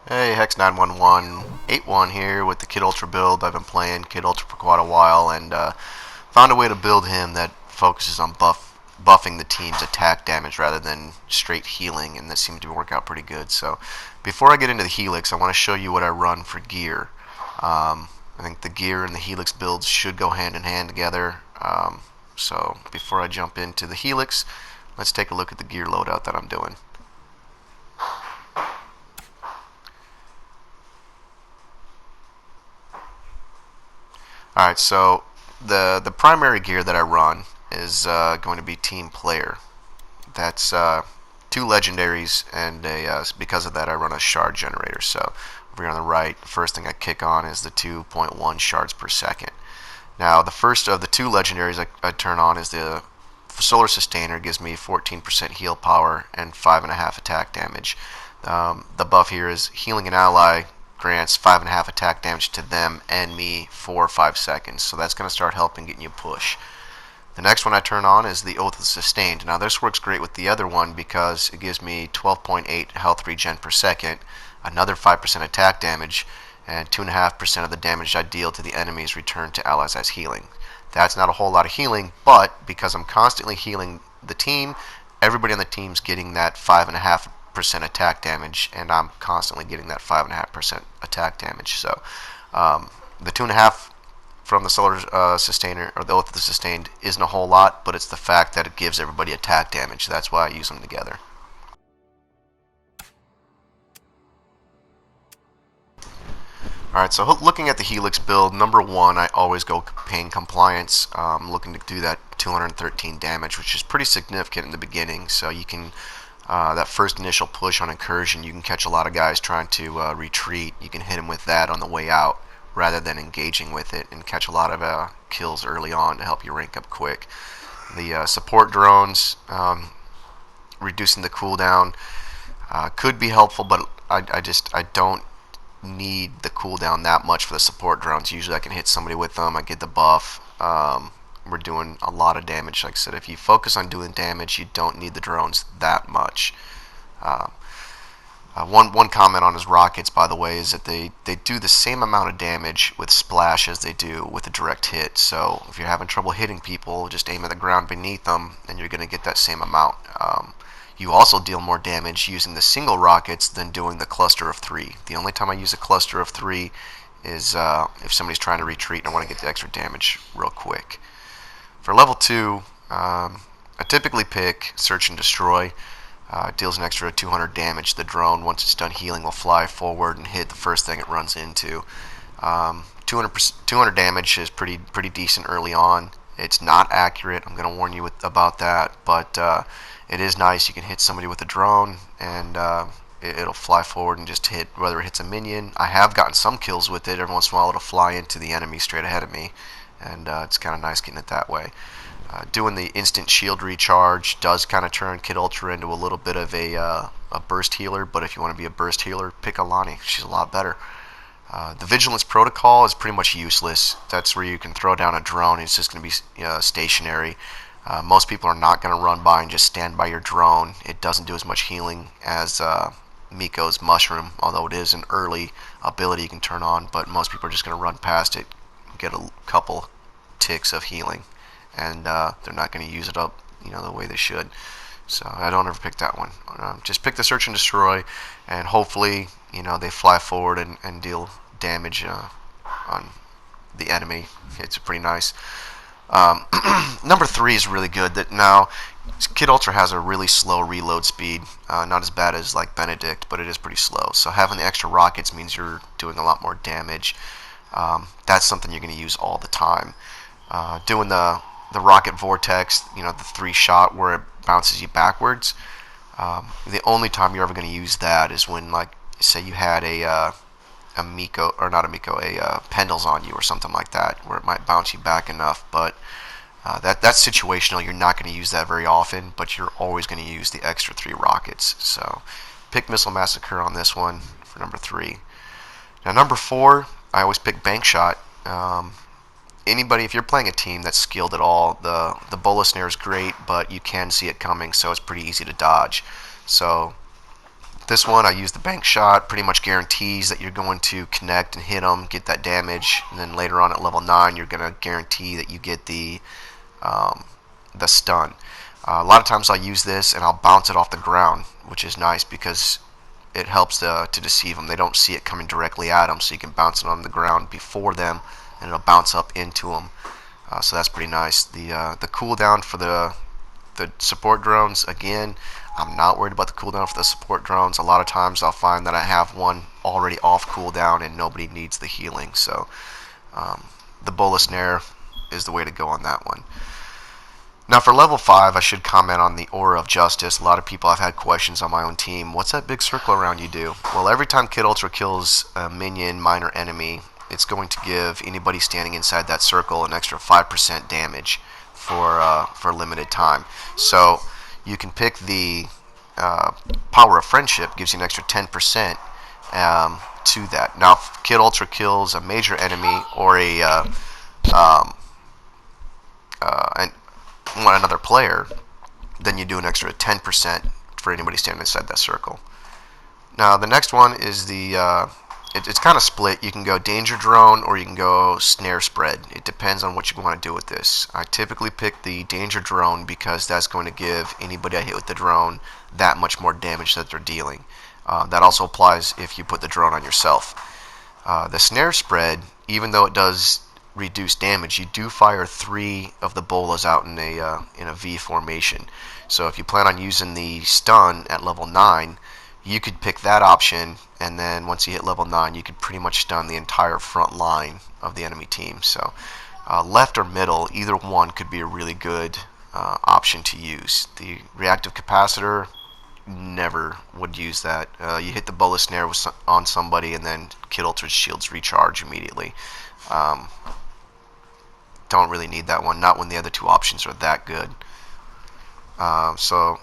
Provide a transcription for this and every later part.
Hey, HEX91181 here with the Kid Ultra build. I've been playing Kid Ultra for quite a while and found a way to build him that focuses on buffing the team's attack damage rather than straight healing, and that seemed to work out pretty good. So before I get into the Helix, I want to show you what I run for gear. I think the gear and the Helix builds should go hand in hand together. So before I jump into the Helix, let's take a look at the gear loadout that I'm doing. Alright, so the primary gear that I run is going to be Team Player. That's two legendaries, and because of that I run a shard generator. So over here on the right, the first thing I kick on is the 2.1 shards per second. Now the first of the two legendaries I turn on is the Solar Sustainer. Gives me 14% heal power and 5.5 attack damage. The buff here is healing an ally grants 5.5 attack damage to them and me for 5 seconds. So that's going to start helping getting you a push. The next one I turn on is the Oath of Sustained. Now this works great with the other one because it gives me 12.8 health regen per second, another 5% attack damage, and 2.5% of the damage I deal to the enemies returned to allies as healing. That's not a whole lot of healing, but because I'm constantly healing the team, everybody on the team's getting that 5.5% attack damage, and I'm constantly getting that 5.5% attack damage. So the 2.5 from the Solar Sustainer, or the Oath of the Sustained, isn't a whole lot, but it's the fact that it gives everybody attack damage. That's why I use them together. Alright, so looking at the Helix build, number one, I always go Pain Compliance. Looking to do that 213 damage, which is pretty significant in the beginning. So you can, that first initial push on Incursion, you can catch a lot of guys trying to retreat. You can hit them with that on the way out rather than engaging with it, and catch a lot of kills early on to help you rank up quick. The support drones, reducing the cooldown, could be helpful, but I don't need the cooldown that much for the support drones. Usually I can hit somebody with them, I get the buff. We're doing a lot of damage. Like I said, if you focus on doing damage, you don't need the drones that much. One comment on his rockets, by the way, is that they do the same amount of damage with splash as they do with a direct hit. So if you're having trouble hitting people, just aim at the ground beneath them and you're going to get that same amount. You also deal more damage using the single rockets than doing the cluster of 3. The only time I use a cluster of 3 is if somebody's trying to retreat and I want to get the extra damage real quick. For level 2, I typically pick Search and Destroy. It deals an extra 200 damage. The drone, once it's done healing, will fly forward and hit the first thing it runs into. 200 damage is pretty decent early on. It's not accurate. I'm going to warn you about that, but it is nice. You can hit somebody with a drone, and it'll fly forward and just hit, whether it hits a minion. I have gotten some kills with it. Every once in a while it'll fly into the enemy straight ahead of me, and it's kind of nice getting it that way. Doing the instant shield recharge does kind of turn Kid Ultra into a little bit of a burst healer, but if you want to be a burst healer, pick Alani. She's a lot better. The Vigilance Protocol is pretty much useless. That's where you can throw down a drone and it's just going to be stationary. Most people are not going to run by and just stand by your drone. It doesn't do as much healing as Miko's Mushroom, although it is an early ability you can turn on, but most people are just going to run past it, get a couple ticks of healing, and they're not going to use it up the way they should. So I don't ever pick that one. Just pick the Search and Destroy, and hopefully they fly forward and deal damage on the enemy. It's pretty nice. Number 3 is really good. That now Kid Ultra has a really slow reload speed, not as bad as like Benedict, but it is pretty slow. So having the extra rockets means you're doing a lot more damage. That's something you're going to use all the time. Doing the rocket vortex, the 3-shot where it bounces you backwards. The only time you're ever going to use that is when, like, say you had a Miko, or not a Miko, a Pendles on you or something like that, where it might bounce you back enough. But that's situational. You're not going to use that very often, but you're always going to use the extra 3 rockets. So pick Missile Massacre on this one for number 3. Now number 4, I always pick Bank Shot. Anybody, if you're playing a team that's skilled at all, the Bola Snare is great, but you can see it coming, so it's pretty easy to dodge. So This one, I use the bank shot, pretty much guarantees that you're going to connect and hit them, get that damage, and then later on at level 9, you're going to guarantee that you get the stun. A lot of times I'll use this and I'll bounce it off the ground, which is nice because it helps to deceive them. They don't see it coming directly at them, so you can bounce it on the ground before them, and it'll bounce up into them. So that's pretty nice. The cooldown for the support drones, again, I'm not worried about the cooldown for the support drones. A lot of times I'll find that I have one already off cooldown and nobody needs the healing. So the bola snare is the way to go on that one. Now for level 5, I should comment on the Aura of Justice. A lot of people have had questions on my own team. What's that big circle around you do? Well, every time Kid Ultra kills a minion, minor enemy, it's going to give anybody standing inside that circle an extra 5% damage for a limited time. So you can pick the Power of Friendship, gives you an extra 10% to that. Now, if Kid Ultra kills a major enemy or another player, then you do an extra 10% for anybody standing inside that circle. Now, the next one is it's kind of split. You can go Danger Drone or you can go Snare Spread. It depends on what you want to do with this. I typically pick the Danger Drone because that's going to give anybody I hit with the drone that much more damage that they're dealing. That also applies if you put the drone on yourself. The Snare Spread, even though it does reduce damage, you do fire 3 of the bolas out in a V formation. So if you plan on using the stun at level 9, you could pick that option, and then once you hit level 9, you could pretty much stun the entire front line of the enemy team. So left or middle, either one could be a really good option to use. The reactive capacitor, never would use that. You hit the bola snare on somebody, and then Kid Ultra's shields recharge immediately. Don't really need that one, not when the other two options are that good. So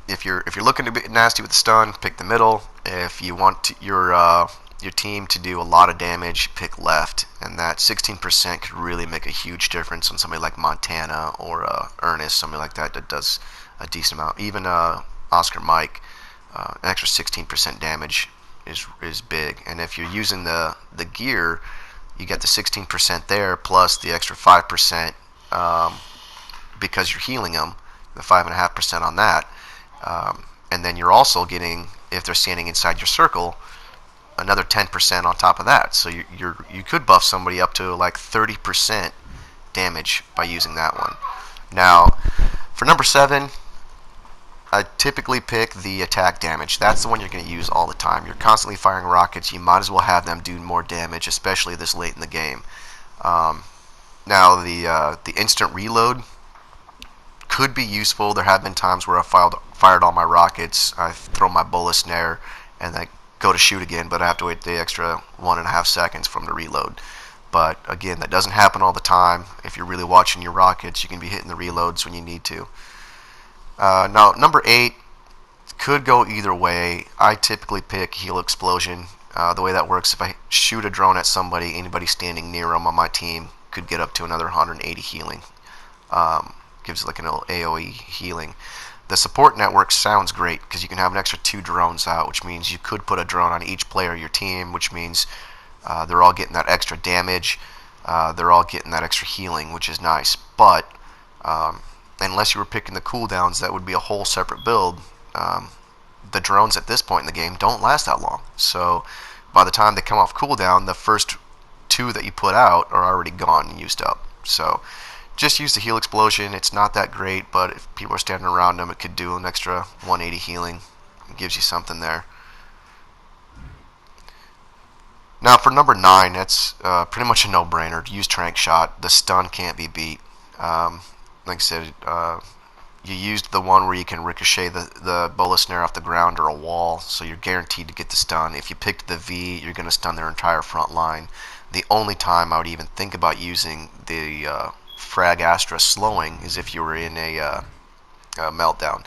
if you're looking to be nasty with the stun, pick the middle. If you want your team to do a lot of damage, pick left, and that 16% could really make a huge difference on somebody like Montana or Ernest, somebody like that does a decent amount. Even Oscar Mike, an extra 16% damage is big. And if you're using the gear, you get the 16% there plus the extra 5% because you're healing them, the 5.5% on that. And then you're also getting, if they're standing inside your circle, another 10% on top of that. So you could buff somebody up to like 30% damage by using that one. Now, for number 7, I typically pick the attack damage. That's the one you're going to use all the time. You're constantly firing rockets. You might as well have them do more damage, especially this late in the game. Now, the instant reload could be useful. There have been times where I fired all my rockets, I throw my bola snare, and I go to shoot again, but I have to wait the extra 1.5 seconds from the reload. But again, that doesn't happen all the time. If you're really watching your rockets, you can be hitting the reloads when you need to. Now, number 8 could go either way. I typically pick Heal Explosion. The way that works, if I shoot a drone at somebody, anybody standing near them on my team could get up to another 180 healing. Gives like an AoE healing. The support network sounds great because you can have an extra 2 drones out, which means you could put a drone on each player of your team, which means they're all getting that extra damage. They're all getting that extra healing, which is nice. But unless you were picking the cooldowns, that would be a whole separate build. The drones at this point in the game don't last that long. So by the time they come off cooldown, the first 2 that you put out are already gone and used up. So just use the Heal Explosion. It's not that great, but if people are standing around them, it could do an extra 180 healing. It gives you something there. Now for number 9, that's pretty much a no-brainer. Use Trank Shot. The stun can't be beat. Like I said, you used the one where you can ricochet the bola snare off the ground or a wall, so you're guaranteed to get the stun. If you picked the V, you're going to stun their entire front line. The only time I would even think about using the Frag Astra slowing is if you were in a meltdown.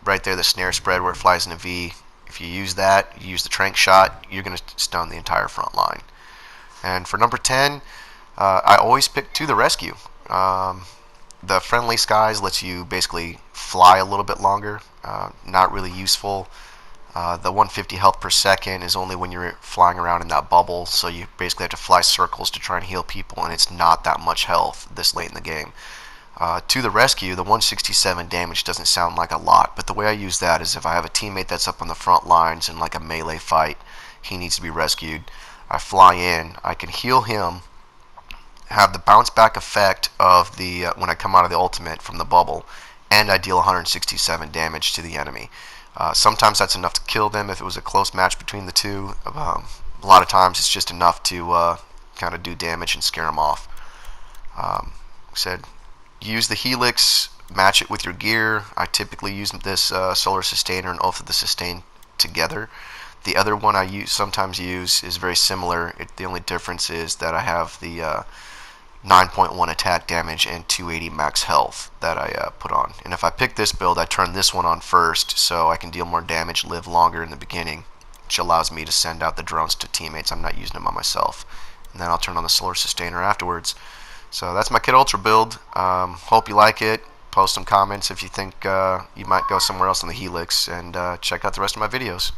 Right there, the snare spread where it flies in a V. If you use that, you use the Trank Shot, you're going to stun the entire front line. And for number 10, I always pick To the Rescue. The Friendly Skies lets you basically fly a little bit longer. Not really useful. The 150 health per second is only when you're flying around in that bubble, so you basically have to fly circles to try and heal people, and it's not that much health this late in the game. To the rescue, the 167 damage doesn't sound like a lot, but the way I use that is if I have a teammate that's up on the front lines in like a melee fight, he needs to be rescued, I fly in, I can heal him, have the bounce back effect of the when I come out of the ultimate from the bubble, and I deal 167 damage to the enemy. Sometimes that's enough to kill them if it was a close match between the two. A lot of times it's just enough to kind of do damage and scare them off. Said, use the Helix, match it with your gear. I typically use this Solar Sustainer and Oath of the Sustain together. The other one I sometimes use is very similar. The only difference is that I have the 9.1 attack damage and 280 max health that I put on. And if I pick this build, I turn this one on first so I can deal more damage, live longer in the beginning, which allows me to send out the drones to teammates. I'm not using them on myself. And then I'll turn on the Solar Sustainer afterwards. So that's my Kit Ultra build. Hope you like it. Post some comments if you think you might go somewhere else on the Helix, and check out the rest of my videos.